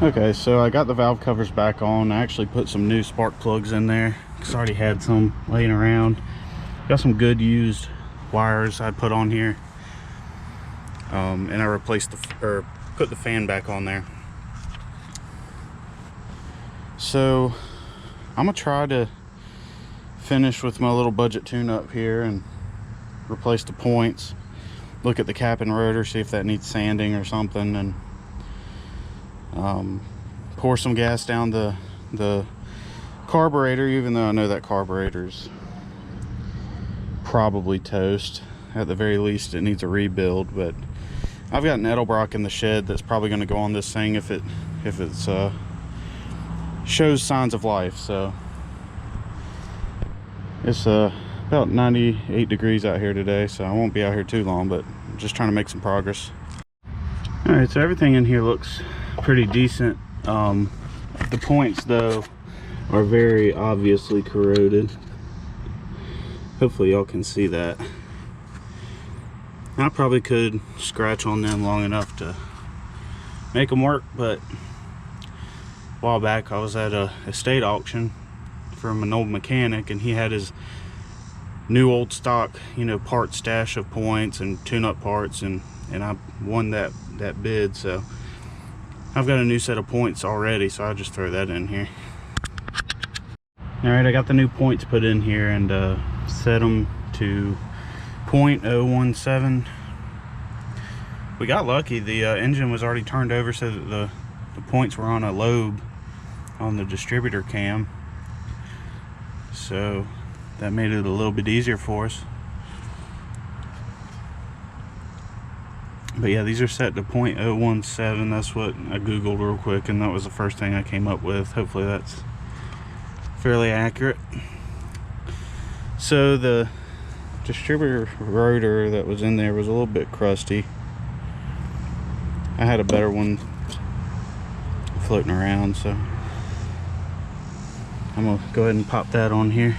Okay, so I got the valve covers back on. I actually put some new spark plugs in there because I already had some laying around. Got some good used wires I put on here, and I replaced put the fan back on there. So I'm gonna try to finish with my little budget tune-up here and replace the points, look at the cap and rotor, see if that needs sanding or something, and pour some gas down the carburetor, even though I know that carburetor's probably toast. At the very least it needs a rebuild, but I've got an Edelbrock in the shed that's probably going to go on this thing if it's shows signs of life. So it's about 98 degrees out here today, so I won't be out here too long, but I'm just trying to make some progress. All right, so everything in here looks pretty decent. The points though are very obviously corroded. Hopefully y'all can see that. I probably could scratch on them long enough to make them work, but a while back I was at a estate auction from an old mechanic, and he had his new old stock, you know, part stash of points and tune-up parts, and I won that bid. So I've got a new set of points already, so I'll just throw that in here. All right, I got the new points put in here and set them to 0.017. We got lucky. The engine was already turned over so that the points were on a lobe on the distributor cam, so that made it a little bit easier for us. But yeah, these are set to 0.017. That's what I googled real quick, and that was the first thing I came up with. Hopefully that's fairly accurate. So the distributor rotor that was in there was a little bit crusty. I had a better one floating around, so I'm gonna go ahead and pop that on here.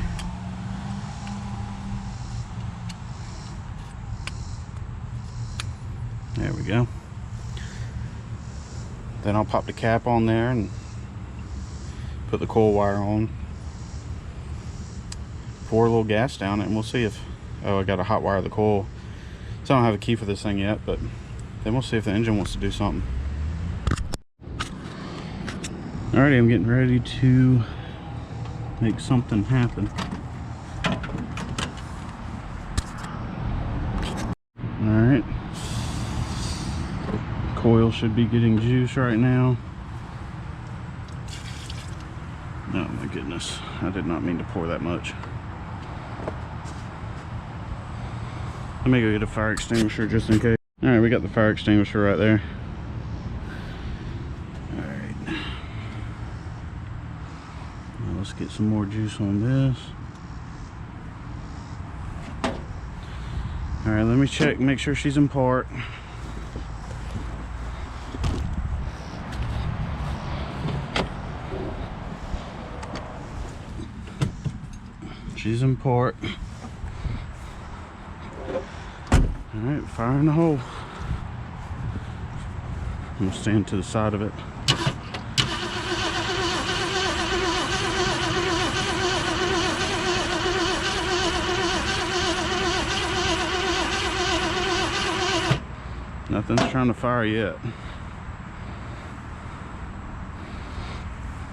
There we go. Then I'll pop the cap on there and put the coil wire on, pour a little gas down it, and we'll see if, oh, I got to hot wire the coil, so I don't have a key for this thing yet, but then we'll see if the engine wants to do something. Alrighty, I'm getting ready to make something happen. Alright, coil should be getting juice right now. Oh my goodness, I did not mean to pour that much. Let me go get a fire extinguisher just in case. Alright, we got the fire extinguisher right there. Alright, now let's get some more juice on this. Alright, let me check, make sure she's in part. She's in part. Alright, fire in the hole. I'm gonna stand to the side of it. Nothing's trying to fire yet.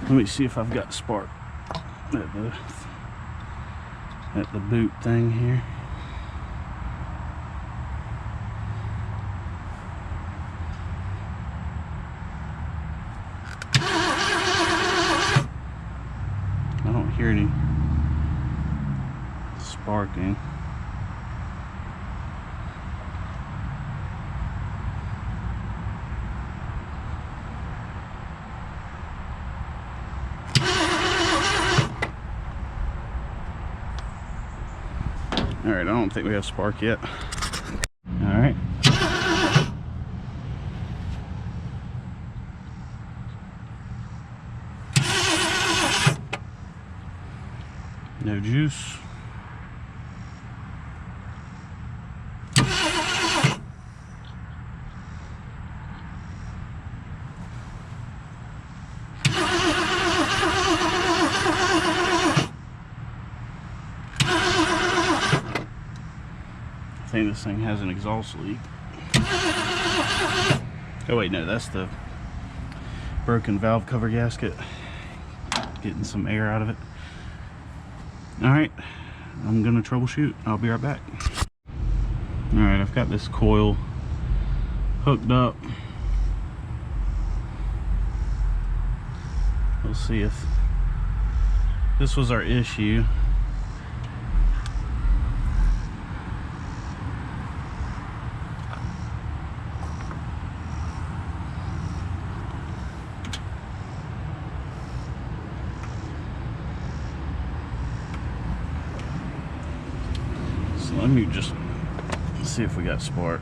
Let me see if I've got spark at the boot thing here. I don't hear any sparking. Alright, I don't think we have spark yet. Alright. No juice. think this thing has an exhaust leak. Oh wait, no, that's the broken valve cover gasket. Getting some air out of it. Alright, I'm gonna troubleshoot. I'll be right back. Alright, I've got this coil hooked up. We'll see if this was our issue. So let me just see if we got spark.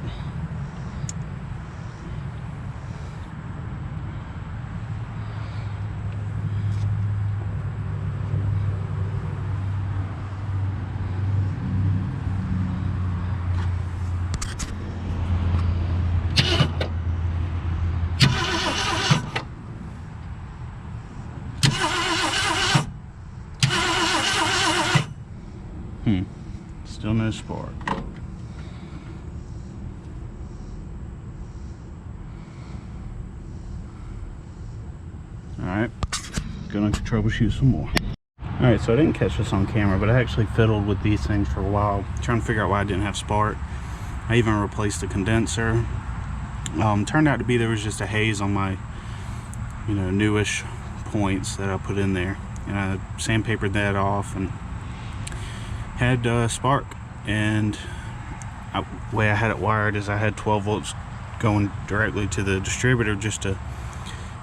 Still no spark. Alright, gonna troubleshoot some more. Alright, so I didn't catch this on camera, but I actually fiddled with these things for a while, trying to figure out why I didn't have spark. I even replaced the condenser. Turned out to be there was just a haze on my, newish points that I put in there. And I sandpapered that off and had spark. And the way I had it wired is I had 12 volts going directly to the distributor just to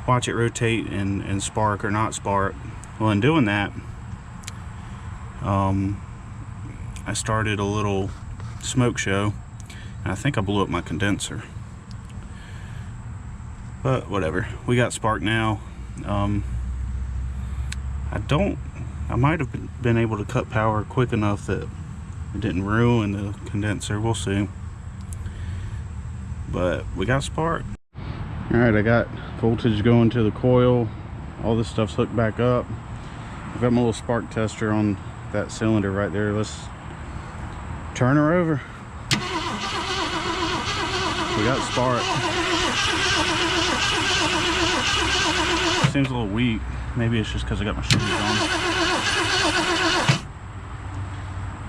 watch it rotate and spark or not spark. Well, in doing that, I started a little smoke show, and I think I blew up my condenser. But whatever, we got spark now. I might have been able to cut power quick enough that it didn't ruin the condenser. We'll see. But we got spark. Alright, I got voltage going to the coil. All this stuff's hooked back up. I've got my little spark tester on that cylinder right there. Let's turn her over. We got spark. Seems a little weak. Maybe it's just because I got my shoes on.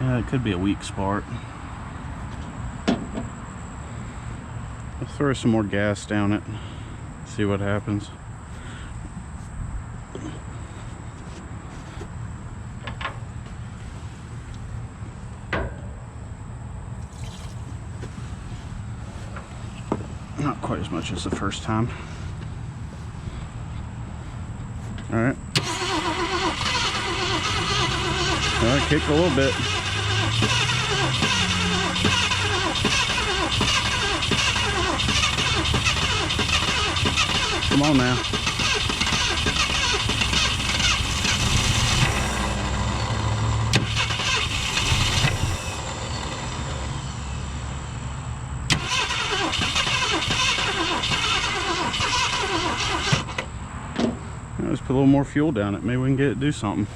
Yeah, it could be a weak spark. Let's throw some more gas down it. See what happens. Not quite as much as the first time. Alright. Alright, kicked a little bit. Come on now. Let's put a little more fuel down it. Maybe we can get it to do something.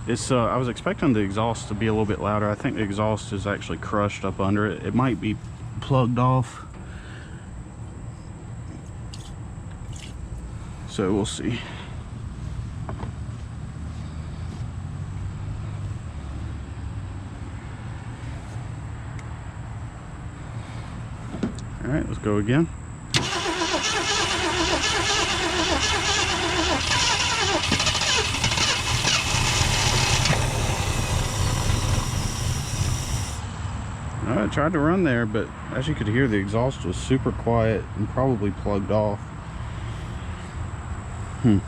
It's I was expecting the exhaust to be a little bit louder. I think the exhaust is actually crushed up under it. It might be plugged off. So we'll see. All right, let's go again. I tried to run there, but as you could hear, the exhaust was super quiet and probably plugged off. Yeah,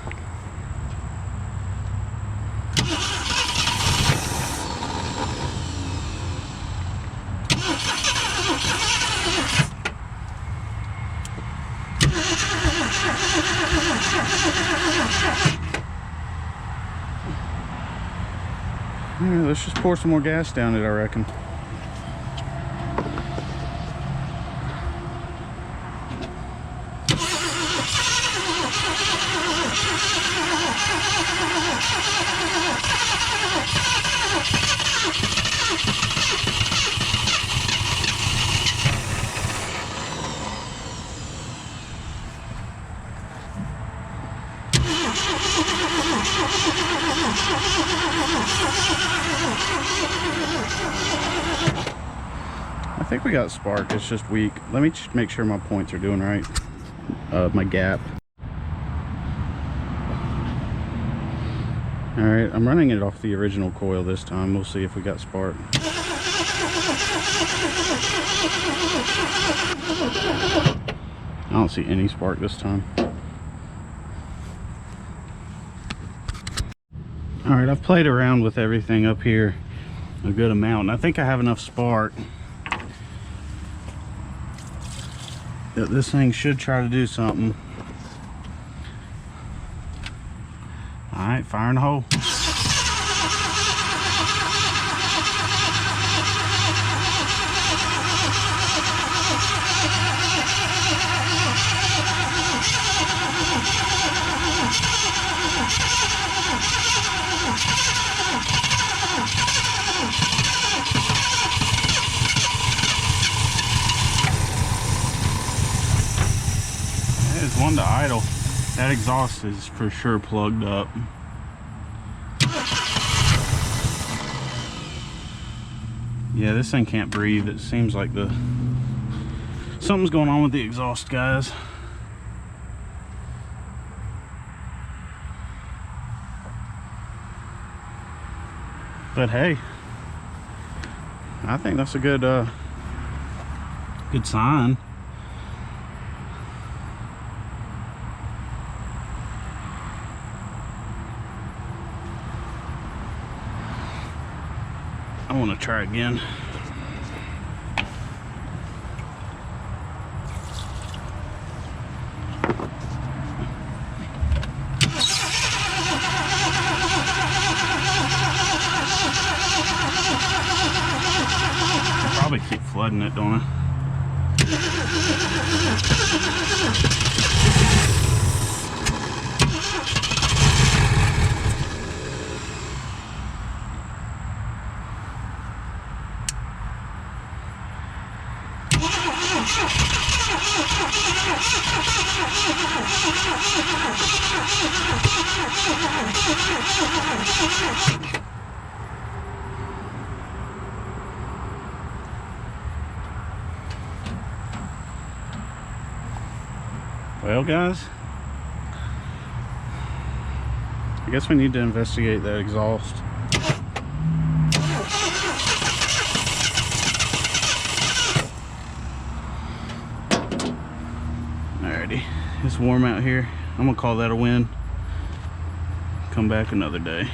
let's just pour some more gas down it, I reckon. I think we got spark, it's just weak. Let me make sure my points are doing right. My gap. Alright, I'm running it off the original coil this time. We'll see if we got spark. I don't see any spark this time. Alright, I've played around with everything up here a good amount, and I think I have enough spark that this thing should try to do something. Alright, fire in the hole. There's one to idle. That exhaust is for sure plugged up. Yeah, this thing can't breathe. It seems like something's going on with the exhaust, guys. But hey, I think that's a good sign. I want to try again. I probably keep flooding it, don't I? Well, guys, I guess we need to investigate that exhaust. Alrighty, it's warm out here. I'm gonna call that a win. Come back another day.